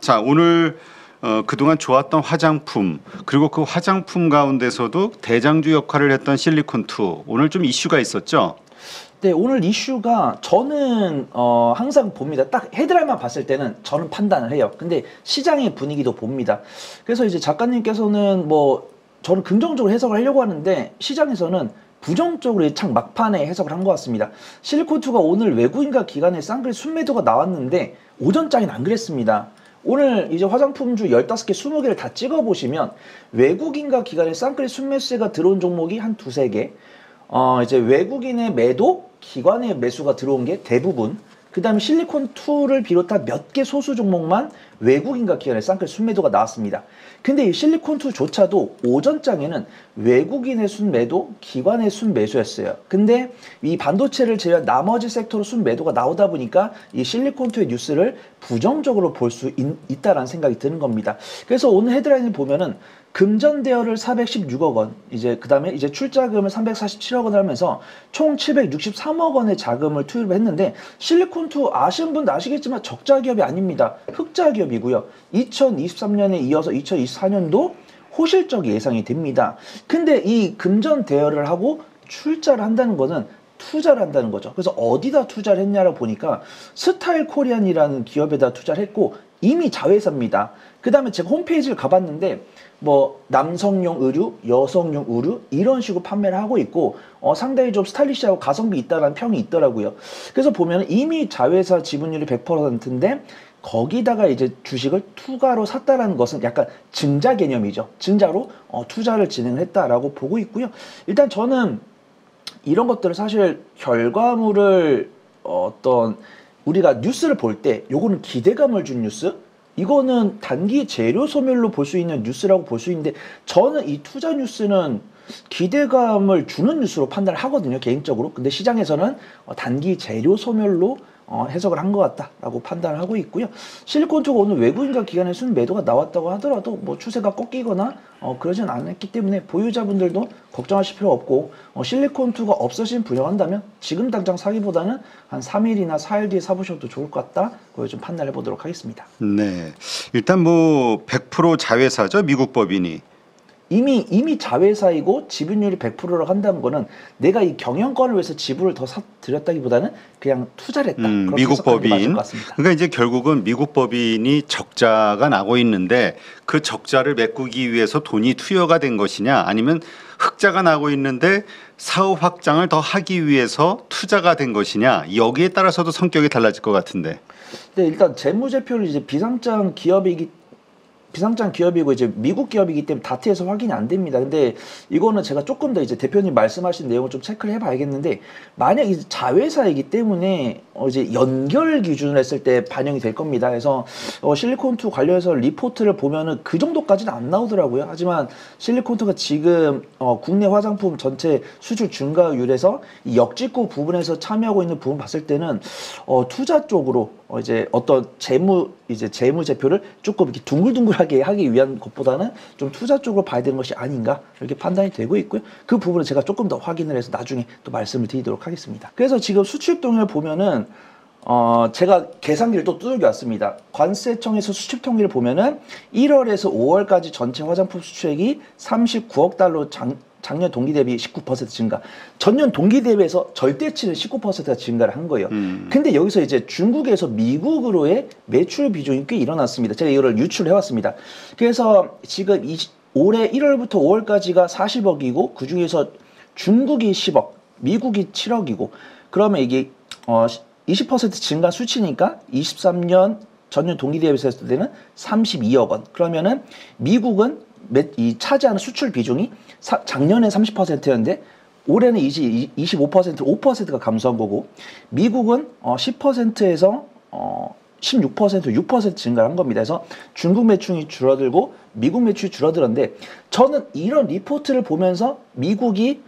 자, 오늘 그동안 좋았던 화장품 그리고 그 화장품 가운데서도 대장주 역할을 했던 실리콘2 오늘 좀 이슈가 있었죠? 네, 오늘 이슈가 저는 항상 봅니다. 딱 헤드라인만 봤을 때는 저는 판단을 해요. 근데 시장의 분위기도 봅니다. 그래서 이제 작가님께서는 뭐 저는 긍정적으로 해석을 하려고 하는데 시장에서는 부정적으로 창 막판에 해석을 한 것 같습니다. 실리콘2가 오늘 외국인과 기관의 쌍끌 순매도가 나왔는데 오전장에는 안 그랬습니다. 오늘 이제 화장품주 15개, 20개를 다 찍어보시면 외국인과 기관의 쌍끌 순매수세가 들어온 종목이 한 두세 개, 이제 외국인의 매도, 기관의 매수가 들어온 게 대부분, 그 다음에 실리콘2를 비롯한 몇 개 소수 종목만 외국인과 기관의 쌍끌 순매도가 나왔습니다. 근데 이 실리콘2조차도 오전장에는 외국인의 순매도, 기관의 순매수였어요. 근데 이 반도체를 제외한 나머지 섹터로 순매도가 나오다 보니까 이 실리콘2의 뉴스를 부정적으로 볼 수 있다라는 생각이 드는 겁니다. 그래서 오늘 헤드라인을 보면은 금전 대여를 416억 원, 이제 그다음에 이제 출자금을 347억 원을 하면서 총 763억 원의 자금을 투입을 했는데 실리콘2 아시는 분도 아시겠지만 적자 기업이 아닙니다. 흑자 기업이고요. 2023년에 이어서 2024년도 호실적이 예상이 됩니다. 근데 이 금전 대여를 하고 출자를 한다는 거는 투자를 한다는 거죠. 그래서 어디다 투자를 했냐라고 보니까 스타일 코리안이라는 기업에다 투자를 했고 이미 자회사입니다. 그 다음에 제가 홈페이지를 가봤는데 뭐 남성용 의류, 여성용 의류 이런 식으로 판매를 하고 있고 상당히 좀 스타일리시하고 가성비 있다라는 평이 있더라고요. 그래서 보면 이미 자회사 지분율이 100%인데 거기다가 이제 주식을 투가로 샀다라는 것은 약간 증자 개념이죠. 증자로 투자를 진행했다라고 보고 있고요. 일단 저는 이런 것들을 사실 결과물을 어떤 우리가 뉴스를 볼 때 요거는 기대감을 준 뉴스, 이거는 단기 재료 소멸로 볼 수 있는 뉴스라고 볼 수 있는데 저는 이 투자 뉴스는 기대감을 주는 뉴스로 판단을 하거든요, 개인적으로. 근데 시장에서는 단기 재료 소멸로 해석을 한 것 같다라고 판단을 하고 있고요. 실리콘2가 오늘 외국인과 기관의 순매도가 나왔다고 하더라도 뭐 추세가 꺾이거나 그러진 않았기 때문에 보유자분들도 걱정하실 필요 없고 실리콘2가 없어진 분양한다면 지금 당장 사기보다는 한 3일이나 4일 뒤에 사보셔도 좋을 것 같다. 그걸 좀 판단해 보도록 하겠습니다. 네, 일단 뭐 100% 자회사죠, 미국 법인이. 이미 자회사이고 지분율이 100%라고 한다는 거는 내가 이 경영권을 위해서 지분을 더 사들였다기보다는 그냥 투자를 했다. 미국 법인. 그러니까 이제 결국은 미국 법인이 적자가 나고 있는데 그 적자를 메꾸기 위해서 돈이 투여가 된 것이냐, 아니면 흑자가 나고 있는데 사업 확장을 더 하기 위해서 투자가 된 것이냐, 여기에 따라서도 성격이 달라질 것 같은데. 네, 일단 재무제표를 이제 비상장 기업이고 이제 미국 기업이기 때문에 다트에서 확인이 안 됩니다. 근데 이거는 제가 조금 더 이제 대표님 말씀하신 내용을 좀 체크를 해봐야겠는데 만약 이 자회사이기 때문에 이제 연결 기준을 했을 때 반영이 될 겁니다. 그래서 실리콘2 관련해서 리포트를 보면은 그 정도까지는 안 나오더라고요. 하지만 실리콘2가 지금 국내 화장품 전체 수출 증가율에서 이 역직구 부분에서 참여하고 있는 부분 봤을 때는 투자 쪽으로 이제 어떤 재무 제표를 조금 이렇게 둥글둥글하게 하기 위한 것보다는 좀 투자 쪽으로 봐야 되는 것이 아닌가 이렇게 판단이 되고 있고요. 그 부분은 제가 조금 더 확인을 해서 나중에 또 말씀을 드리도록 하겠습니다. 그래서 지금 수출동을 보면은 제가 계산기를 또 두들겨 왔습니다. 관세청에서 수출 통계를 보면은 1월에서 5월까지 전체 화장품 수출액이 39억 달러 작년 동기 대비 19% 증가. 전년 동기 대비해서 절대치는 19%가 증가를 한 거예요. 근데 여기서 이제 중국에서 미국으로의 매출 비중이 꽤 일어났습니다. 제가 이거를 유출을 해왔습니다. 그래서 지금 올해 1월부터 5월까지가 40억이고 그 중에서 중국이 10억, 미국이 7억이고 그러면 이게 20% 증가 수치니까 23년 전년 동기 대비해서 했을 때는 32억 원. 그러면은 미국은 이 차지하는 수출 비중이 작년에 30%였는데 올해는 25%, 5%가 감소한 거고 미국은 10%에서 16%, 6% 증가를 한 겁니다. 그래서 중국 매출이 줄어들고 미국 매출이 줄어들었는데 저는 이런 리포트를 보면서 미국이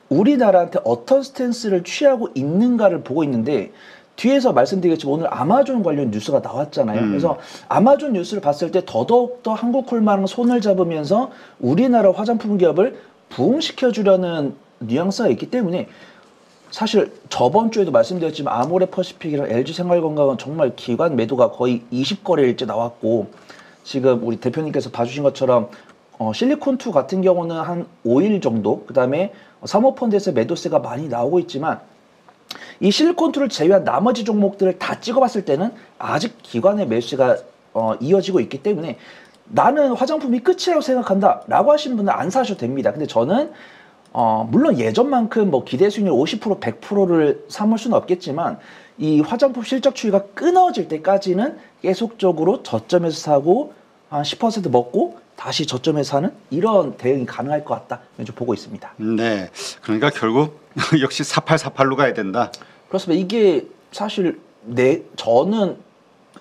우리나라한테 어떤 스탠스를 취하고 있는가를 보고 있는데 뒤에서 말씀드리겠지만 오늘 아마존 관련 뉴스가 나왔잖아요. 그래서 아마존 뉴스를 봤을 때 더더욱더 한국콜마랑 손을 잡으면서 우리나라 화장품 기업을 부흥시켜주려는 뉘앙스가 있기 때문에 사실 저번 주에도 말씀드렸지만 아모레퍼시픽이랑 LG생활건강은 정말 기관 매도가 거의 20거래일째 나왔고 지금 우리 대표님께서 봐주신 것처럼 실리콘2 같은 경우는 한 5일 정도 그 다음에 사모펀드에서 매도세가 많이 나오고 있지만 이 실리콘2를 제외한 나머지 종목들을 다 찍어봤을 때는 아직 기관의 매수세가 이어지고 있기 때문에 나는 화장품이 끝이라고 생각한다 라고 하시는 분은 안 사셔도 됩니다. 근데 저는 물론 예전만큼 뭐 기대 수익률 50% 100%를 삼을 수는 없겠지만 이 화장품 실적 추이가 끊어질 때까지는 계속적으로 저점에서 사고 한 10% 먹고 다시 저점에서 사는 이런 대응이 가능할 것 같다 좀 보고 있습니다. 네, 그러니까 결국 역시 4848로 가야 된다. 그렇습니다. 이게 사실 저는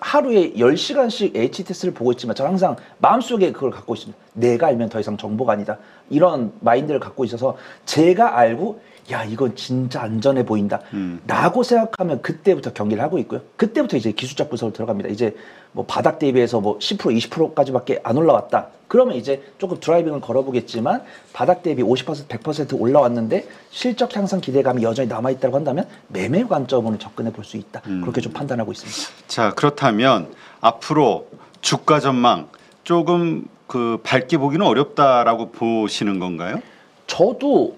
하루에 10시간씩 HTS를 보고 있지만 저는 항상 마음속에 그걸 갖고 있습니다. 내가 알면 더 이상 정보가 아니다. 이런 마인드를 갖고 있어서 제가 알고 야 이건 진짜 안전해 보인다 라고 생각하면 그때부터 경기를 하고 있고요. 그때부터 이제 기술적 분석으로 들어갑니다. 이제 뭐 바닥 대비해서 뭐 10% 20%까지밖에 안 올라왔다. 그러면 이제 조금 드라이빙을 걸어보겠지만 바닥 대비 50% 100% 올라왔는데 실적 향상 기대감이 여전히 남아있다고 한다면 매매 관점으로 접근해 볼 수 있다. 그렇게 좀 판단하고 있습니다. 자, 그렇다면 앞으로 주가 전망 조금 그 밝게 보기는 어렵다라고 보시는 건가요? 저도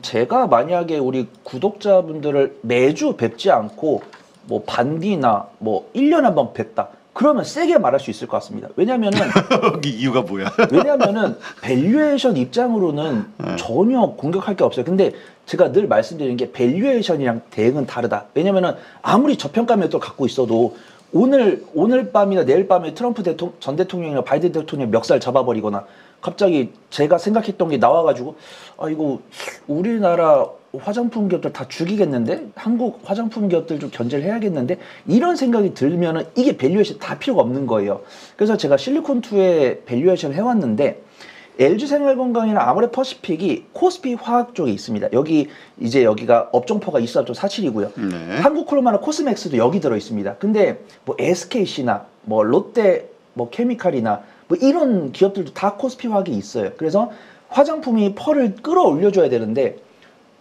제가 만약에 우리 구독자분들을 매주 뵙지 않고 뭐 반기나 뭐 1년에 한 번 뵙다. 그러면 세게 말할 수 있을 것 같습니다. 왜냐면은 이유가 뭐야? 왜냐면은 밸류에이션 입장으로는 전혀 공격할 게 없어요. 근데 제가 늘 말씀드리는 게 밸류에이션이랑 대응은 다르다. 왜냐면은 아무리 저평가 매도를 갖고 있어도 오늘 밤이나 내일 밤에 트럼프 전 대통령이나 바이든 대통령 멱살 잡아버리거나 갑자기 제가 생각했던 게 나와가지고 아 이거 우리나라 화장품 기업들 다 죽이겠는데 한국 화장품 기업들 좀 견제를 해야겠는데 이런 생각이 들면은 이게 밸류에이션 다 필요가 없는 거예요. 그래서 제가 실리콘2에 밸류에이션을 해왔는데 LG생활건강이나 아모레퍼시픽이 코스피 화학 쪽에 있습니다. 여기가 업종포가 이수합종 47이고요. 네. 한국콜로마나 코스맥스도 여기 들어 있습니다. 근데 뭐 SKC나 뭐 롯데 뭐 케미칼이나 뭐 이런 기업들도 다 코스피 화학이 있어요. 그래서 화장품이 펄을 끌어올려줘야 되는데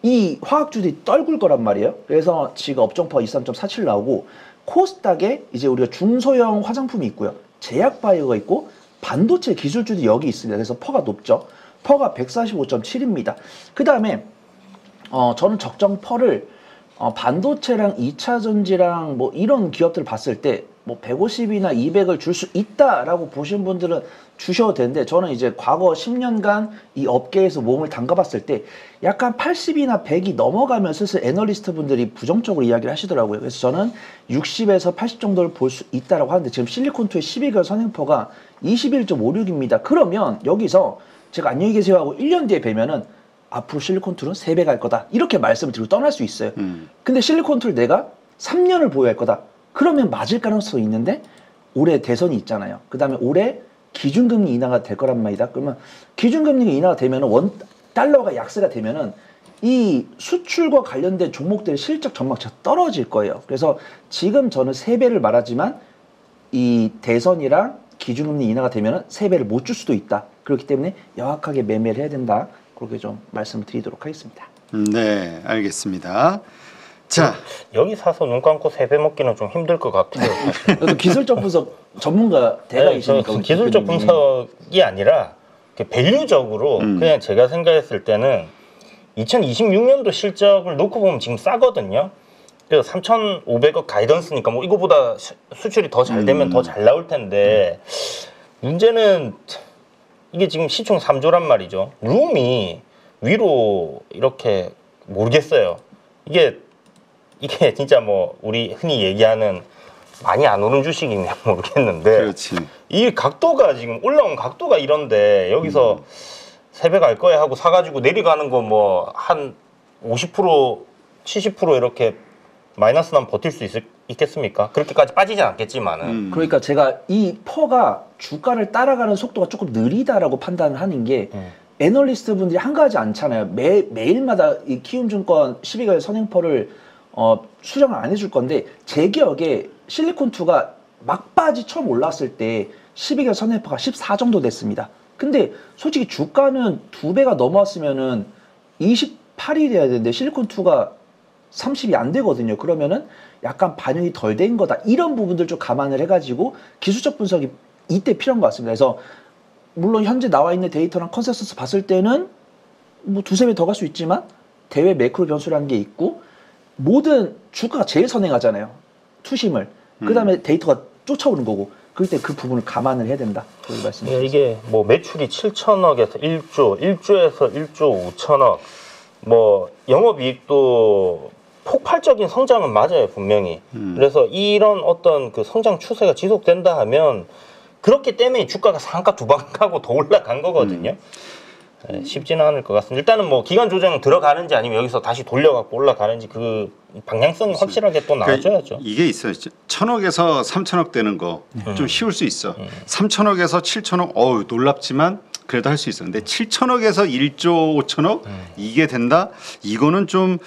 이 화학주들이 떨굴 거란 말이에요. 그래서 지금 업종포가 23.47 나오고 코스닥에 이제 우리가 중소형 화장품이 있고요. 제약바이오가 있고 반도체 기술주들이 여기 있습니다. 그래서 퍼가 높죠. 퍼가 145.7입니다. 그 다음에 저는 적정 퍼를 반도체랑 2차전지랑 뭐 이런 기업들 봤을 때 뭐 150이나 200을 줄 수 있다라고 보신 분들은 주셔도 되는데 저는 이제 과거 10년간 이 업계에서 몸을 담가봤을 때 약간 80이나 100이 넘어가면 슬슬 애널리스트 분들이 부정적으로 이야기를 하시더라고요. 그래서 저는 60에서 80 정도를 볼 수 있다라고 하는데 지금 실리콘2의 12개월 선행퍼가 21.56입니다. 그러면 여기서 제가 안녕히 계세요 하고 1년 뒤에 뵈면은 앞으로 실리콘2는 3배 갈 거다. 이렇게 말씀을 드리고 떠날 수 있어요. 근데 실리콘2를 내가 3년을 보유할 거다. 그러면 맞을 가능성이 있는데 올해 대선이 있잖아요. 그 다음에 올해 기준금리 인하가 될 거란 말이다. 그러면 기준금리가 인하가 되면은 달러가 약세가 되면은 이 수출과 관련된 종목들의 실적 전망치가 떨어질 거예요. 그래서 지금 저는 3배를 말하지만 이 대선이랑 기준금리 인하가 되면은 3배를 못 줄 수도 있다. 그렇기 때문에 명확하게 매매를 해야 된다. 그렇게 좀 말씀을 드리도록 하겠습니다. 네, 알겠습니다. 자, 여기 사서 눈 감고 3배 먹기는 좀 힘들 것 같아요. 그래도 기술적 분석 전문가 대가이시니까. 네, 기술적 분석이 아니라 밸류적으로 그냥 제가 생각했을 때는 2026년도 실적을 놓고 보면 지금 싸거든요. 그래서 3,500억 가이던스니까 뭐 이거보다 수출이 더 잘 되면 더 잘 나올 텐데 문제는 이게 지금 시총 3조란 말이죠. 룸이 위로 이렇게 모르겠어요. 이게 진짜 뭐 우리 흔히 얘기하는 많이 안 오른 주식이면 모르겠는데 그렇지. 이 각도가 지금 올라온 각도가 이런데 여기서 3배 갈 거야 하고 사가지고 내려가는 거 뭐 한 50% 70% 이렇게 마이너스 나면 버틸 수 있겠습니까? 그렇게까지 빠지진 않겠지만은. 그러니까 제가 이 퍼가 주가를 따라가는 속도가 조금 느리다라고 판단을 하는 게 애널리스트 분들이 한가하지 않잖아요. 매일마다 이 키움증권 12개월 선행퍼를 수정을 안 해줄 건데 제 기억에 실리콘2가 막바지 처음 올랐을 때 12개월 선행퍼가 14 정도 됐습니다. 근데 솔직히 주가는 2배가 넘어왔으면은 28이 돼야 되는데 실리콘2가 30이 안 되거든요. 그러면은 약간 반영이 덜 된 거다. 이런 부분들 좀 감안을 해가지고 기술적 분석이 이때 필요한 것 같습니다. 그래서 물론 현재 나와 있는 데이터랑 컨센서스 봤을 때는 뭐 두세 배 더 갈 수 있지만 대외 매크로 변수라는 게 있고 모든 주가가 제일 선행하잖아요. 투심을. 그 다음에 데이터가 쫓아오는 거고 그럴 때 그 부분을 감안을 해야 된다. 그렇게 말씀드렸습니다. 이게 뭐 매출이 7천억에서 1조, 1조에서 1조 5천억, 뭐 영업이익도 폭발적인 성장은 맞아요, 분명히. 그래서 이런 어떤 그 성장 추세가 지속된다 하면 그렇기 때문에 주가가 상한가 두 번 가고 더 올라간 거거든요. 네, 쉽지는 않을 것 같습니다. 일단은 뭐 기간 조정 들어가는지 아니면 여기서 다시 돌려갖고 올라가는지 그 방향성이 확실하게 또 나와줘야죠. 이게 있어요. 1,000억에서 3,000억 되는 거 좀 쉬울 수 있어. 3,000억에서 7,000억 어우 놀랍지만 그래도 할 수 있어. 근데 7,000억에서 1조 5천억 이게 된다? 이거는 좀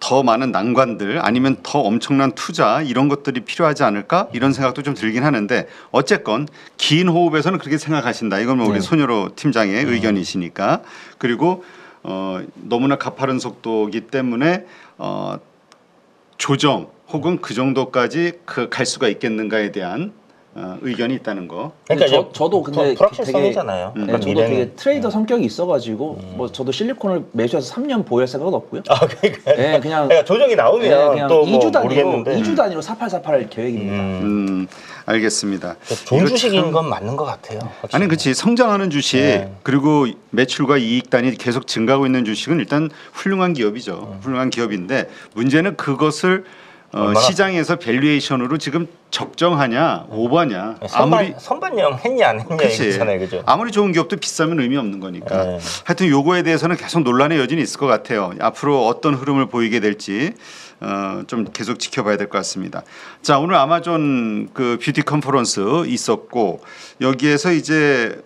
더 많은 난관들 아니면 더 엄청난 투자 이런 것들이 필요하지 않을까 이런 생각도 좀 들긴 하는데 어쨌건 긴 호흡에서는 그렇게 생각하신다. 이건 뭐 우리 손여로 팀장의 의견이시니까. 그리고 너무나 가파른 속도이기 때문에 조정 혹은 그 정도까지 갈 수가 있겠는가에 대한 의견이 있다는 거. 그러니까 저도 근데 불확실성이잖아요. 되게, 저도 되게 트레이더 성격이 있어가지고 뭐 저도 실리콘을 매수해서 3년 보유할 생각은 없고요. 아, 그러니까. 네, 그냥 조정이 나오면 그냥 또 2주 뭐 단위로 모르겠는데. 2주 단위로 4848할 계획입니다. 알겠습니다. 좋은 주식인 건 맞는 것 같아요. 확실히. 아니 그렇지 성장하는 주식 그리고 매출과 이익단이 계속 증가하고 있는 주식은 일단 훌륭한 기업이죠. 훌륭한 기업인데 문제는 그것을 시장에서 밸류에이션으로 지금 적정하냐 오버냐 선반영 했냐 안 했냐 이거잖아요, 그죠? 아무리 좋은 기업도 비싸면 의미 없는 거니까. 하여튼 요거에 대해서는 계속 논란의 여지는 있을 것 같아요. 앞으로 어떤 흐름을 보이게 될지 좀 계속 지켜봐야 될 것 같습니다. 자 오늘 아마존 그 뷰티 컨퍼런스 있었고 여기에서 이제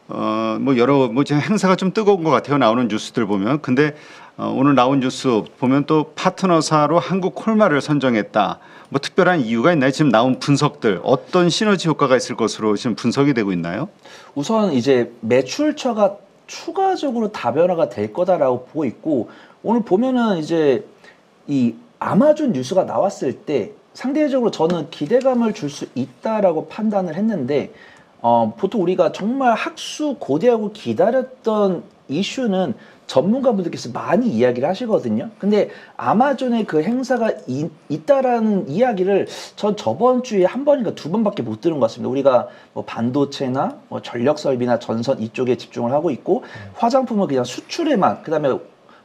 뭐 여러 뭐 지금 행사가 좀 뜨거운 것 같아요. 나오는 뉴스들 보면 근데 오늘 나온 뉴스 보면 또 파트너사로 한국 콜마를 선정했다. 뭐 특별한 이유가 있나요? 지금 나온 분석들 어떤 시너지 효과가 있을 것으로 지금 분석이 되고 있나요? 우선 이제 매출처가 추가적으로 다변화가 될 거다라고 보고 있고 오늘 보면은 이제 이 아마존 뉴스가 나왔을 때 상대적으로 저는 기대감을 줄 수 있다라고 판단을 했는데 보통 우리가 정말 학수 고대하고 기다렸던 이슈는 전문가분들께서 많이 이야기를 하시거든요. 근데 아마존의 그 행사가 있다라는 이야기를 전 저번 주에 한 번인가 두 번밖에 못 들은 것 같습니다. 우리가 뭐 반도체나 뭐 전력 설비나 전선 이쪽에 집중을 하고 있고 화장품은 그냥 수출에만 그다음에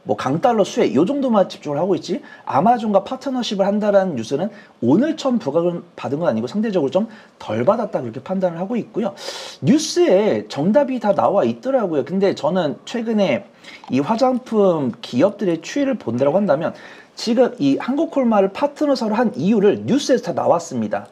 뭐 강달러 수혜 요 정도만 집중을 하고 있지 아마존과 파트너십을 한다라는 뉴스는 오늘 처음 부각을 받은 건 아니고 상대적으로 좀 덜 받았다 그렇게 판단을 하고 있고요. 뉴스에 정답이 다 나와 있더라고요. 근데 저는 최근에 이 화장품 기업들의 추이를 본다고 한다면 지금 이 한국콜마를 파트너사로 한 이유를 뉴스에서 다 나왔습니다.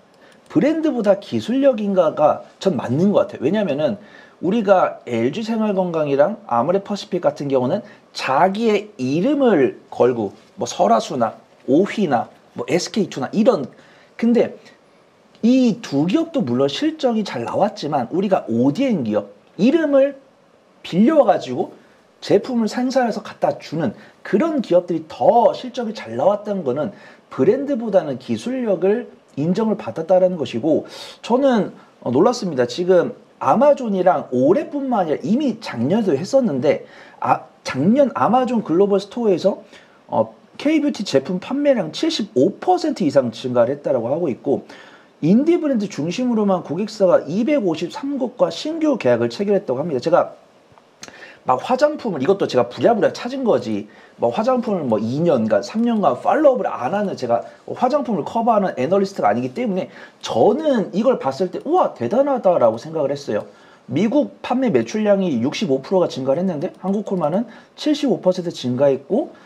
브랜드보다 기술력인가가 전 맞는 것 같아요. 왜냐면은 우리가 LG생활건강이랑 아모레퍼시픽 같은 경우는 자기의 이름을 걸고 뭐 설화수나 오휘나 뭐 SK2나 이런 근데 이 두 기업도 물론 실적이 잘 나왔지만 우리가 ODM 기업 이름을 빌려가지고 제품을 생산해서 갖다 주는 그런 기업들이 더 실적이 잘 나왔다는 거는 브랜드보다는 기술력을 인정을 받았다는 것이고 저는 놀랐습니다. 지금 아마존이랑 올해뿐만 아니라 이미 작년에도 했었는데 작년 아마존 글로벌 스토어에서 K뷰티 제품 판매량 75% 이상 증가를 했다고 하고 있고 인디 브랜드 중심으로만 고객사가 253곳과 신규 계약을 체결했다고 합니다. 제가 막 화장품을 이것도 제가 부랴부랴 찾은 거지 뭐 화장품을 뭐 2년간 3년간 팔로우업을 안 하는 제가 화장품을 커버하는 애널리스트가 아니기 때문에 저는 이걸 봤을 때 우와 대단하다라고 생각을 했어요. 미국 판매 매출량이 65%가 증가를 했는데 한국콜마는 75% 증가했고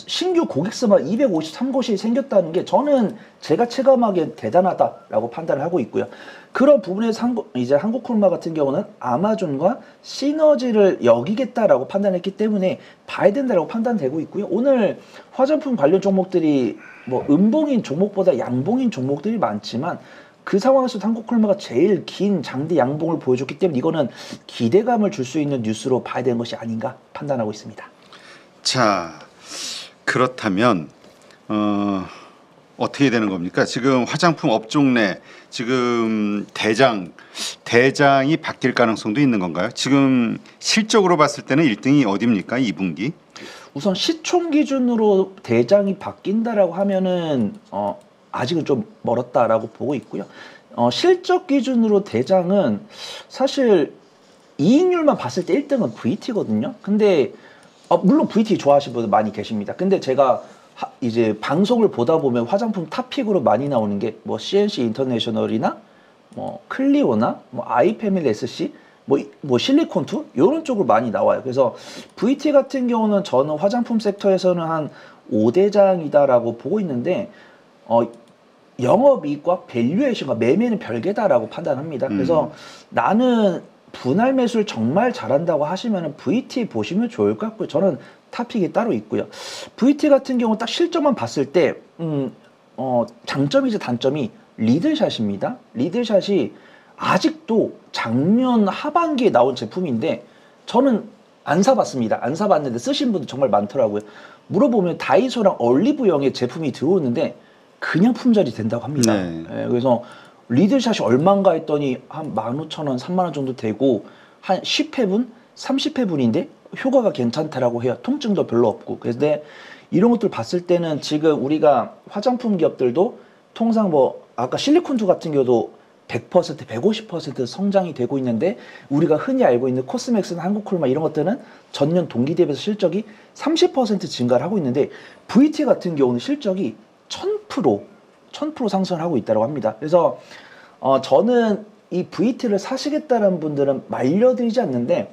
신규 고객사만 253곳이 생겼다는 게 저는 제가 체감하기엔 대단하다라고 판단을 하고 있고요. 그런 부분에서 이제 한국콜마 같은 경우는 아마존과 시너지를 여기겠다라고 판단했기 때문에 봐야 된다라고 판단되고 있고요. 오늘 화장품 관련 종목들이 뭐 음봉인 종목보다 양봉인 종목들이 많지만 그 상황에서 한국콜마가 제일 긴 장대 양봉을 보여줬기 때문에 이거는 기대감을 줄 수 있는 뉴스로 봐야 되는 것이 아닌가 판단하고 있습니다. 자, 그렇다면 어떻게 되는 겁니까? 지금 화장품 업종 내 지금 대장이 바뀔 가능성도 있는 건가요? 지금 실적으로 봤을 때는 1등이 어디입니까? 2분기? 우선 시총 기준으로 대장이 바뀐다라고 하면은 아직은 좀 멀었다라고 보고 있고요. 실적 기준으로 대장은 사실 이익률만 봤을 때 1등은 VT거든요. 근데 물론 VT 좋아하시는 분들 많이 계십니다. 근데 제가 이제 방송을 보다 보면 화장품 탑픽으로 많이 나오는 게 뭐 CNC 인터내셔널이나 뭐 클리오나 뭐 아이패밀리 SC 뭐 실리콘2 이런 쪽으로 많이 나와요. 그래서 VT 같은 경우는 저는 화장품 섹터에서는 한 5대장이다라고 보고 있는데 영업이익과 밸류에이션과 매매는 별개다라고 판단합니다. 그래서 나는 분할 매수를 정말 잘한다고 하시면 VT 보시면 좋을 것 같고요. 저는 탑픽이 따로 있고요. VT 같은 경우 딱 실적만 봤을 때 장점이자 단점이 리드샷입니다. 리드샷이 아직도 작년 하반기에 나온 제품인데 저는 안 사봤습니다. 안 사봤는데 쓰신 분들 정말 많더라고요. 물어보면 다이소랑 올리브영의 제품이 들어오는데 그냥 품절이 된다고 합니다. 네. 예, 그래서 리드샷이 얼마인가 했더니 한 15,000원, 30,000원 정도 되고 한 10회분, 30회분인데 효과가 괜찮다라고 해요. 통증도 별로 없고. 그런데 이런 것들 봤을 때는 지금 우리가 화장품 기업들도 통상 뭐 아까 실리콘2 같은 경우도 100%, 150% 성장이 되고 있는데 우리가 흔히 알고 있는 코스맥스나 한국콜마 이런 것들은 전년 동기 대비해서 실적이 30% 증가를 하고 있는데 VT 같은 경우는 실적이 1000% 상승을 하고 있다고 합니다. 그래서 저는 이 VT를 사시겠다는 분들은 말려드리지 않는데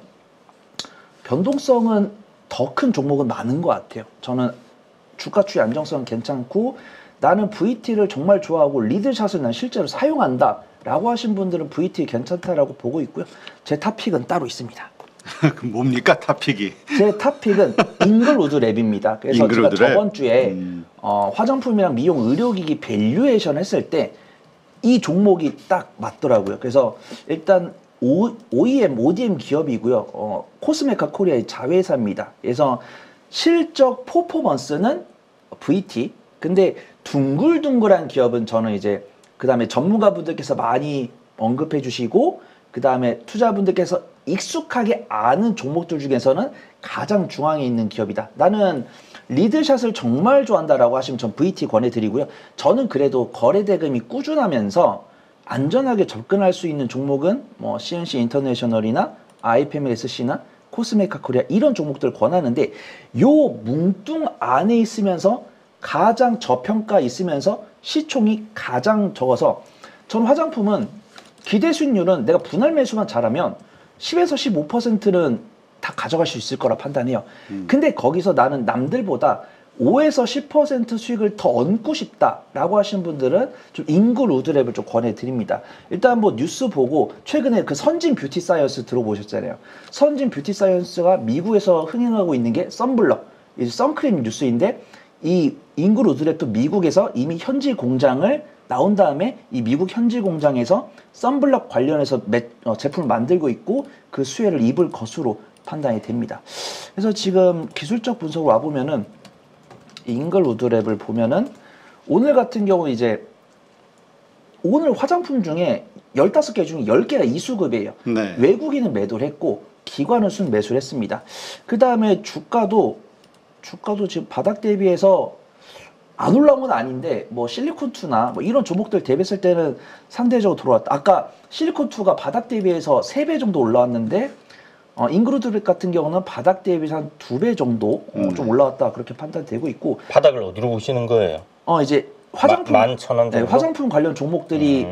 변동성은 더 큰 종목은 많은 것 같아요. 저는 주가 추이 안정성은 괜찮고 나는 VT를 정말 좋아하고 리드샷을 난 실제로 사용한다 라고 하신 분들은 VT 괜찮다라고 보고 있고요. 제 탑픽은 따로 있습니다. 뭡니까 탑픽이? 제 탑픽은 잉글우드 랩입니다. 그래서 제가 잉글우드 랩? 저번 주에 화장품이랑 미용 의료기기 밸류에이션 했을 때 이 종목이 딱 맞더라고요. 그래서 일단 OEM, ODM 기업이고요. 코스메카 코리아의 자회사입니다. 그래서 실적 퍼포먼스는 VT. 근데 둥글둥글한 기업은 저는 이제 그 다음에 전문가분들께서 많이 언급해 주시고 그 다음에 투자분들께서 익숙하게 아는 종목들 중에서는 가장 중앙에 있는 기업이다. 나는 리드샷을 정말 좋아한다라고 하시면 전 VT 권해드리고요. 저는 그래도 거래 대금이 꾸준하면서 안전하게 접근할 수 있는 종목은 뭐 CNC 인터내셔널이나 아이패밀리 SC나 코스메카 코리아 이런 종목들을 권하는데 요 뭉뚱 안에 있으면서 가장 저평가 있으면서 시총이 가장 적어서 저는 화장품은 기대 수익률은 내가 분할 매수만 잘하면 10에서 15%는 다 가져갈 수 있을 거라 판단해요. 근데 거기서 나는 남들보다 5에서 10% 수익을 더 얻고 싶다라고 하시는 분들은 좀 잉글우드랩을 좀 권해드립니다. 일단 뭐 뉴스 보고 최근에 그 선진 뷰티 사이언스 들어보셨잖아요. 선진 뷰티 사이언스가 미국에서 흥행하고 있는 게 선블럭, 이제 선크림 뉴스인데 이 잉글우드랩도 미국에서 이미 현지 공장을 나온 다음에 이 미국 현지 공장에서 선블럭 관련해서 제품을 만들고 있고 그 수혜를 입을 것으로 판단이 됩니다. 그래서 지금 기술적 분석으로 와보면은 잉글우드랩을 보면은 오늘 같은 경우 이제 오늘 화장품 중에 15개 중에 10개가 이수급이에요. 네. 외국인은 매도를 했고 기관은 순 매수를 했습니다. 그 다음에 주가도 지금 바닥 대비해서 안 올라온 건 아닌데 뭐 실리콘2나 뭐 이런 종목들 대비했을 때는 상대적으로 들어왔다. 아까 실리콘2가 바닥 대비해서 3배 정도 올라왔는데 잉글우드랩 같은 경우는 바닥 대비해서 한 2배 정도 좀 올라왔다 그렇게 판단되고 있고 바닥을 어디로 보시는 거예요? 이제 화장품 11,000원 정도? 네, 화장품 관련 종목들이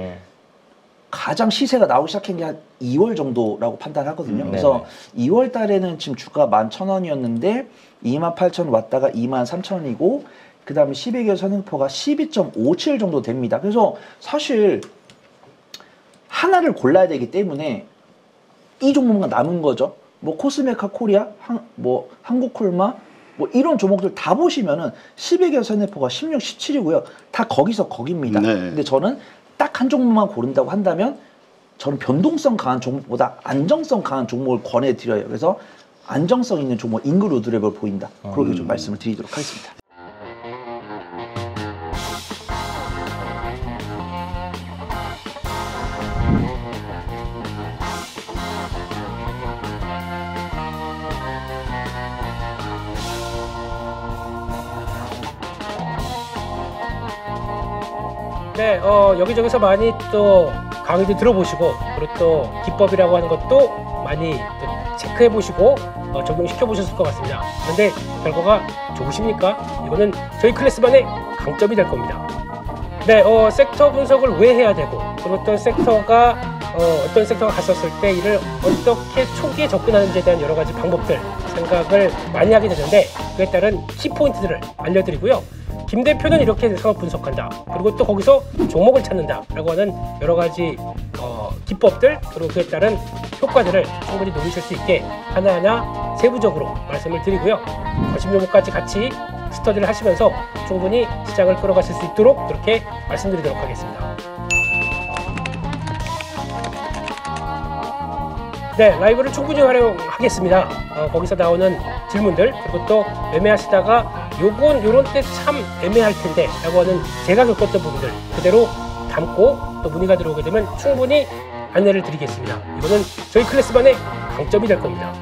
가장 시세가 나오기 시작한 게 한 2월 정도라고 판단하거든요. 그래서 2월 달에는 지금 주가 11,000원이었는데 28,000원 왔다가 23,000원이고 그 다음에 12개월 선행포가 12.57 정도 됩니다. 그래서 사실 하나를 골라야 되기 때문에 이 종목만 남은 거죠. 뭐 코스메카 코리아, 뭐 한국콜마 뭐 이런 종목들 다 보시면은 12개월 선행포가 16, 17이고요. 다 거기서 거기입니다. 네. 근데 저는 딱 한 종목만 고른다고 한다면 저는 변동성 강한 종목보다 안정성 강한 종목을 권해드려요. 그래서 안정성 있는 종목 잉글우드랩을 보인다. 그렇게 좀 말씀을 드리도록 하겠습니다. 네, 여기저기서 많이 또 강의도 들어보시고 그리고 또 기법이라고 하는 것도 많이 또 체크해보시고 적용시켜보셨을 것 같습니다. 그런데 결과가 좋으십니까? 이거는 저희 클래스반의 강점이 될 겁니다. 네, 섹터 분석을 왜 해야 되고 그리고 어떤 섹터가 갔었을 때 이를 어떻게 초기에 접근하는지에 대한 여러 가지 방법들 생각을 많이 하게 되는데 그에 따른 키포인트들을 알려드리고요. 김 대표는 이렇게 상업 분석한다. 그리고 또 거기서 종목을 찾는다. 라고 하는 여러 가지 기법들 그리고 그에 따른 효과들을 충분히 노리실 수 있게 하나하나 세부적으로 말씀을 드리고요. 관심 종목까지 같이 스터디를 하시면서 충분히 시장을 끌어가실 수 있도록 그렇게 말씀드리도록 하겠습니다. 네, 라이브를 충분히 활용하겠습니다. 거기서 나오는 질문들 그리고 또 매매하시다가 요런 때 참 애매할 텐데 라고 하는 제가 겪었던 부분들 그대로 담고 또 문의가 들어오게 되면 충분히 안내를 드리겠습니다. 이거는 저희 클래스반의 강점이 될 겁니다.